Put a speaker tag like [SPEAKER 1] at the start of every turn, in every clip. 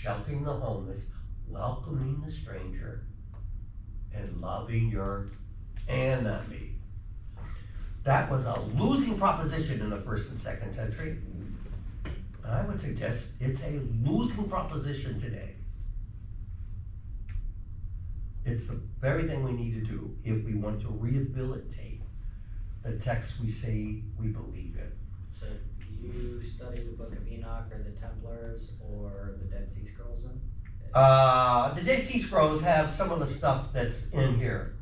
[SPEAKER 1] sheltering the homeless, welcoming the stranger, and loving your enemy. That was a losing proposition in the 1st and 2nd century. I would suggest it's a losing proposition today. It's the very thing we need to do if we want to rehabilitate the text we say we believe in.
[SPEAKER 2] So you study the Book of Enoch or the Templars or the Dead Sea Scrolls then?
[SPEAKER 1] The Dead Sea Scrolls have some of the stuff that's in here.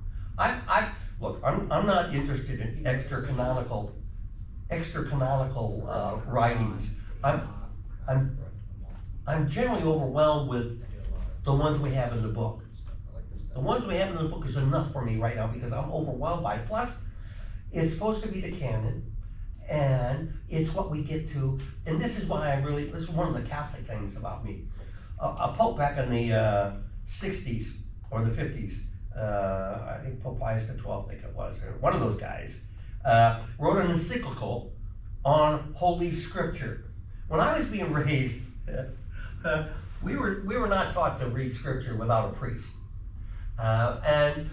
[SPEAKER 1] Look, I'm not interested in extra canonical writings. I'm generally overwhelmed with the ones we have in the book. The ones we have in the book is enough for me right now because I'm overwhelmed by it. Plus, it's supposed to be the canon, and it's what we get to. And this is why this is one of the Catholic things about me. A Pope back in the 60s or the 50s, I think Pope Pius XII, I think it was, or one of those guys, wrote an encyclical on Holy Scripture. When I was being raised, we were not taught to read Scripture without a priest. And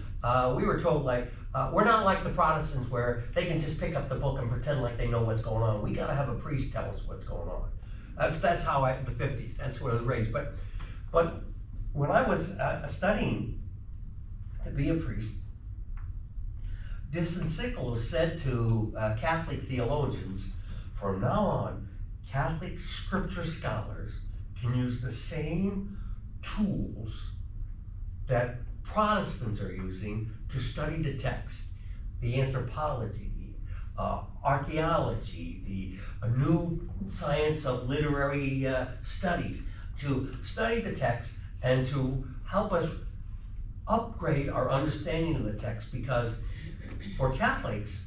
[SPEAKER 1] we were told, like, we're not like the Protestants where they can just pick up the book and pretend like they know what's going on. We got to have a priest tell us what's going on. That's how the 50s, that's where I was raised. But when I was studying to be a priest, this encyclical said to Catholic theologians, from now on, Catholic scripture scholars can use the same tools that Protestants are using to study the text, the anthropology, archaeology, the new science of literary studies, to study the text and to help us upgrade our understanding of the text, because for Catholics,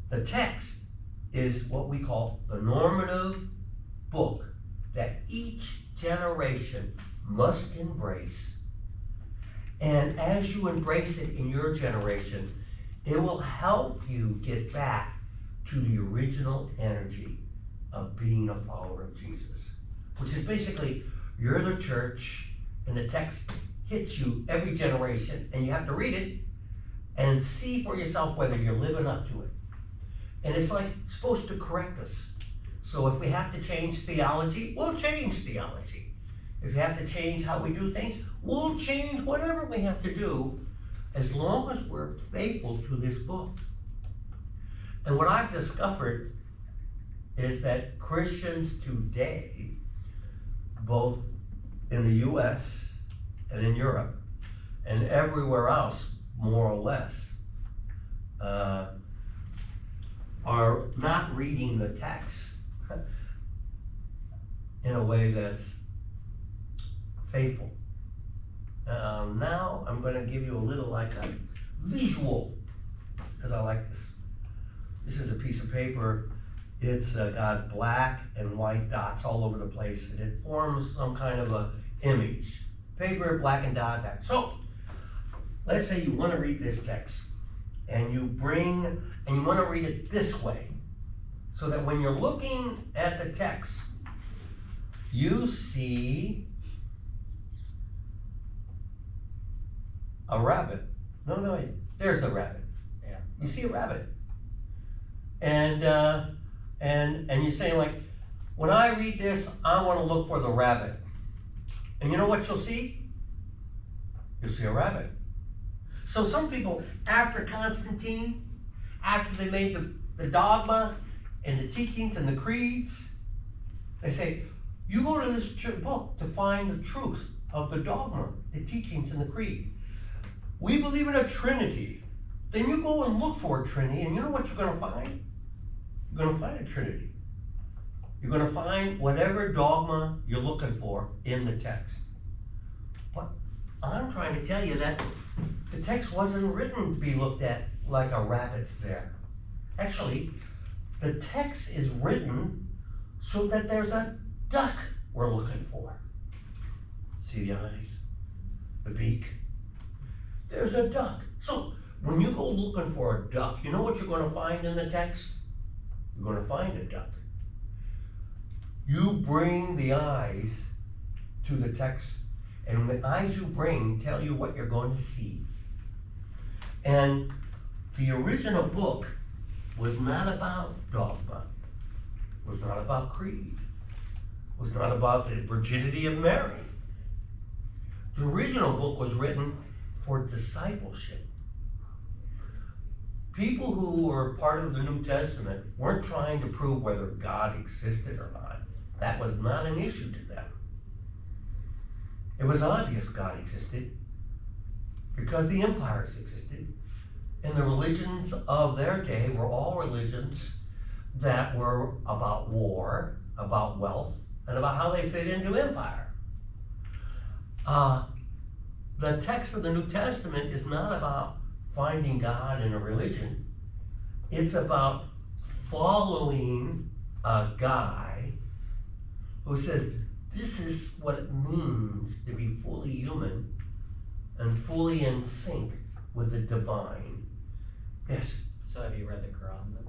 [SPEAKER 1] the text is what we call the normative book that each generation must embrace. And as you embrace it in your generation, it will help you get back to the original energy of being a follower of Jesus, which is basically you're the church and the text hits you every generation and you have to read it and see for yourself whether you're living up to it. And it's like supposed to correct us. So if we have to change theology, we'll change theology. If we have to change how we do things, we'll change whatever we have to do, as long as we're faithful to this book. And what I've discovered is that Christians today, both in the US and in Europe, and everywhere else, more or less, are not reading the text in a way that's faithful. Now I'm going to give you a little like a visual, because I like this. This is a piece of paper. It's got black and white dots all over the place, and it forms some kind of a image. Paper, black and dot. So let's say you want to read this text, and you want to read it this way, so that when you're looking at the text, you see a rabbit. No, there's the rabbit.
[SPEAKER 2] Yeah.
[SPEAKER 1] You see a rabbit. And you're saying, like, when I read this, I want to look for the rabbit. And you know what you'll see? You'll see a rabbit. So some people, after Constantine, after they made the dogma and the teachings and the creeds, they say, you go to this book to find the truth of the dogma, the teachings and the creed. We believe in a Trinity. Then you go and look for a Trinity, and you know what you're going to find? You're going to find a Trinity. You're going to find whatever dogma you're looking for in the text. But I'm trying to tell you that the text wasn't written to be looked at like a rabbit's there. Actually, the text is written so that there's a duck we're looking for. See the eyes? The beak? There's a duck. So when you go looking for a duck, you know what you're going to find in the text? You're going to find a duck. You bring the eyes to the text, and the eyes you bring tell you what you're going to see. And the original book was not about dogma, was not about creed, was not about the virginity of Mary. The original book was written for discipleship. People who were part of the New Testament weren't trying to prove whether God existed or not. That was not an issue to them. It was obvious God existed because the empires existed. And the religions of their day were all religions that were about war, about wealth, and about how they fit into empire. The text of the New Testament is not about finding God in a religion. It's about following a guy who says, this is what it means to be fully human and fully in sync with the divine. Yes?
[SPEAKER 2] So have you read the Quran then?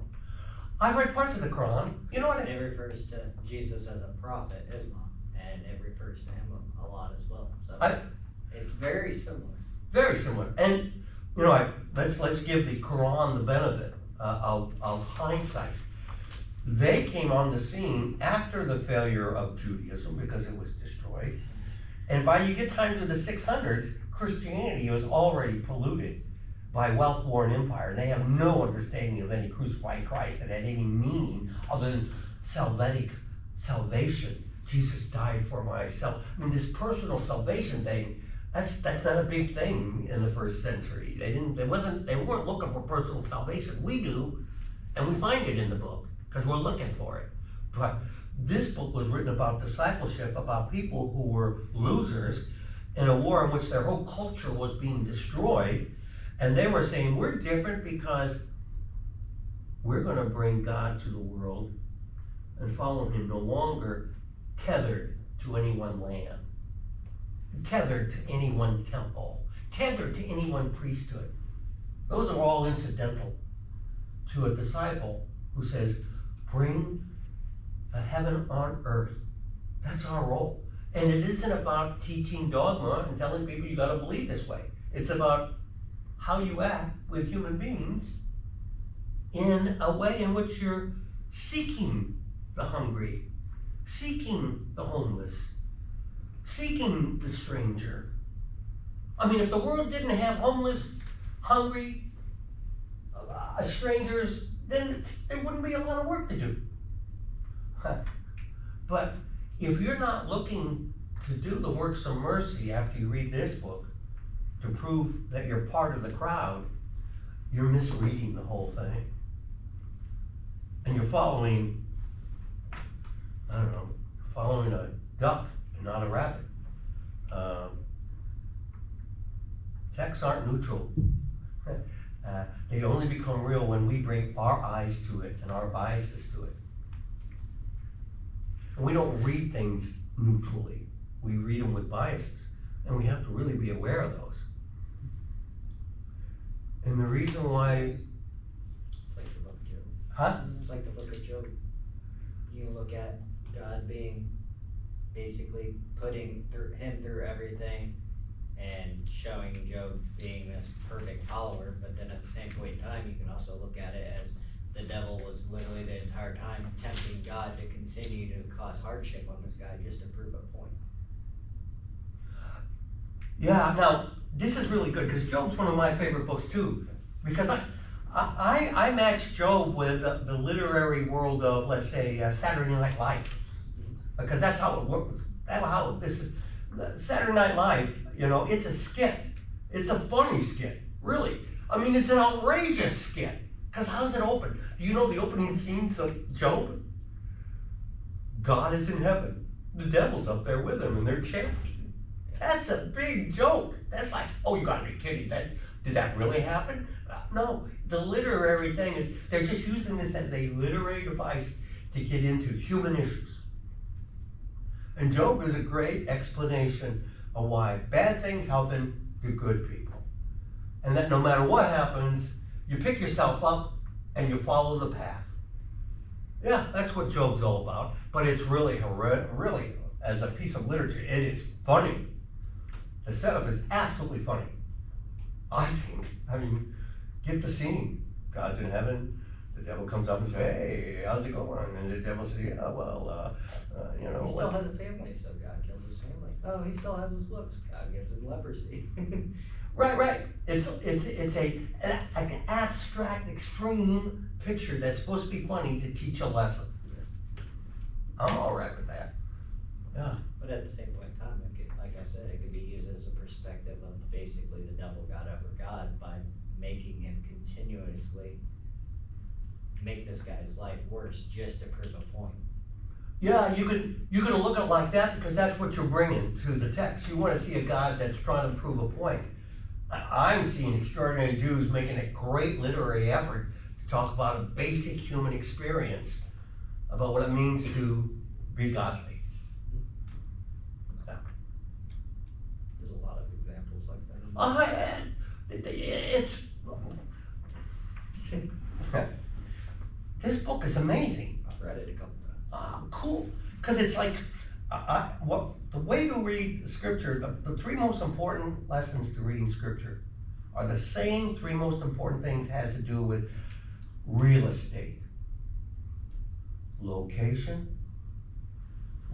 [SPEAKER 1] I've read parts of the Quran. You know what?
[SPEAKER 2] It refers to Jesus as a prophet, Islam, and it refers to him a lot as well. So it's very similar.
[SPEAKER 1] Very similar. And you know, let's give the Quran the benefit of hindsight. They came on the scene after the failure of Judaism because it was destroyed. And by you get time to the 600s, Christianity was already polluted by wealth, war, and empire. And they have no understanding of any crucified Christ that had any meaning other than salvation. Jesus died for myself. I mean, this personal salvation thing, that's not a big thing in the first century. They weren't looking for personal salvation. We do, and we find it in the book because we're looking for it. But this book was written about discipleship, about people who were losers in a war in which their whole culture was being destroyed. And they were saying, we're different because we're going to bring God to the world and follow him, no longer tethered to any one land, tethered to any one temple, tethered to any one priesthood. Those are all incidental to a disciple who says, bring a heaven on earth. That's our role. And it isn't about teaching dogma and telling people you got to believe this way. It's about how you act with human beings in a way in which you're seeking the hungry, seeking the homeless, seeking the stranger. I mean, if the world didn't have homeless, hungry, strangers, then there wouldn't be a lot of work to do. But if you're not looking to do the works of mercy after you read this book to prove that you're part of the crowd, you're misreading the whole thing. And you're following, I don't know, following a duck and not a rabbit. Texts aren't neutral. They only become real when we bring our eyes to it and our biases to it. And we don't read things neutrally. We read them with biases. And we have to really be aware of those. And the reason why...
[SPEAKER 2] It's like the book of Job.
[SPEAKER 1] Huh?
[SPEAKER 2] It's like the book of Job. You look at God being basically putting him through everything and showing Job being this perfect follower, but then at the same point in time, you can also look at it as the devil was literally the entire time tempting God to continue to cause hardship on this guy just to prove a point.
[SPEAKER 1] Yeah, now, this is really good, because Job's one of my favorite books too, because I match Job with the literary world of, let's say, Saturday Night Live, because that's how it works. That's how this is. Saturday Night Live, you know, it's a skit. It's a funny skit, really. I mean, it's an outrageous skit, because how's it open? Do you know the opening scenes of Job? God is in heaven. The devil's up there with him, and they're chanting. That's a big joke. That's like, oh, you gotta be kidding. Did that really happen? No, the literary thing is, they're just using this as a literary device to get into human issues. And Job is a great explanation of why bad things happen to good people. And that no matter what happens, you pick yourself up and you follow the path. Yeah, that's what Job's all about, but it's really, really, as a piece of literature, it is funny. The setup is absolutely funny. I think, I mean, get the scene. God's in heaven, the devil comes up and says, hey, how's it going? And the devil says, yeah, well, you know.
[SPEAKER 2] He still has a family, so God kills his family. Oh, he still has his looks, God gives him leprosy.
[SPEAKER 1] Right. It's an abstract, extreme picture that's supposed to be funny to teach a lesson. I'm all right with that. Yeah.
[SPEAKER 2] But at the same point in time, it could, like I said, it could be used as a perspective of basically the devil got over God by making him continuously make this guy's life worse just to prove a point.
[SPEAKER 1] Yeah, you can look at it like that because that's what you're bringing to the text. You want to see a God that's trying to prove a point. I'm seeing Extraordinary Jews making a great literary effort to talk about a basic human experience about what it means to be godly. Yeah.
[SPEAKER 2] There's a lot of examples like
[SPEAKER 1] that. This book is amazing.
[SPEAKER 2] I've read it a couple times.
[SPEAKER 1] Cool. Because it's like, the way to read scripture, the three most important lessons to reading scripture are the same three most important things has to do with real estate. Location,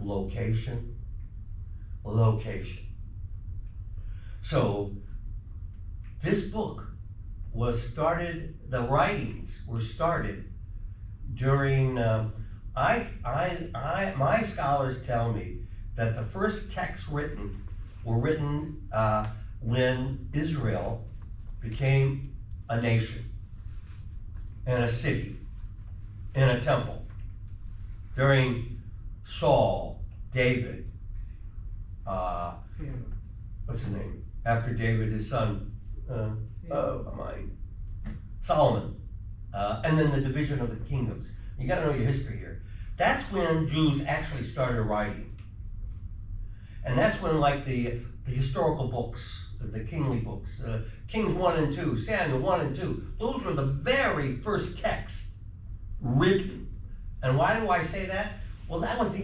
[SPEAKER 1] location, location. So this book was started, the writings were started during, my scholars tell me that the first texts were written when Israel became a nation and a city and a temple. During Saul, David, what's his name? After David, his son, Solomon, and then the division of the kingdoms. You gotta know your history here. That's when Jews actually started writing. And that's when, like, the historical books, the kingly books, Kings 1 and 2, Samuel 1 and 2, those were the very first texts written. And why do I say that? Well, that was the